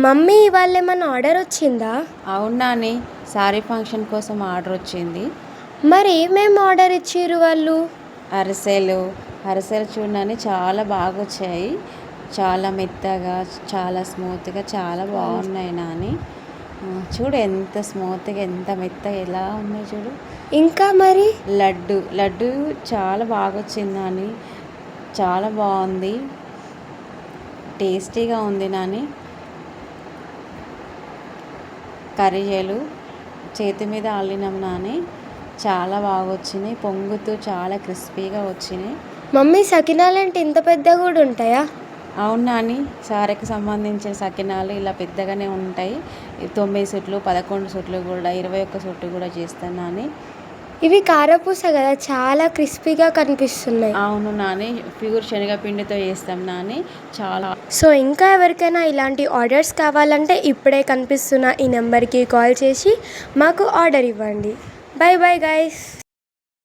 Mummy ఇవాళ ఏమన్నా order వచ్చిందా? అవును నాని, సారీ ఫంక్షన్ కోసం ఆర్డర్ వచ్చింది. మరి ఏమేమి ఆర్డర్ ఇచ్చిర్రు వాళ్ళు? అరిసెలు అరిసెలు చూడని చాలా బాగా వచ్చాయి. చాలా మెత్తగా, చాలా స్మూత్గా, చాలా బాగున్నాయి నాని. చూడు ఎంత స్మూత్గా, ఎంత మెత్తగా ఎలా ఉన్నాయి చూడు. ఇంకా మరి లడ్డు లడ్డు చాలా బాగా వచ్చింది నాని, చాలా బాగుంది, టేస్టీగా ఉంది నాని. కరిజలు చేతి మీద అల్లినాం నాని, చాలా బాగా వచ్చినాయి, పొంగుతూ చాలా క్రిస్పీగా వచ్చినాయి. మమ్మీ సకినాలు అంటే ఇంత పెద్దగా కూడా ఉంటాయా? అవును నాని, సారెకి సంబంధించిన సకినాలు ఇలా పెద్దగానే ఉంటాయి. 9 సుట్లు, 11 సుట్లు కూడా, 21 సుట్టు కూడా చేస్తాను నాని. ఇవి కారపూస కదా, చాలా క్రిస్పీగా కనిపిస్తున్నాయి. అవును నాని, ప్యూర్ శనగపిండితో చేస్తాం నాని, చాలా. సో ఇంకా ఎవరికైనా ఇలాంటి ఆర్డర్స్ కావాలంటే ఇప్పుడే కనిపిస్తున్న ఈ నెంబర్కి కాల్ చేసి మాకు ఆర్డర్ ఇవ్వండి. By bye guys.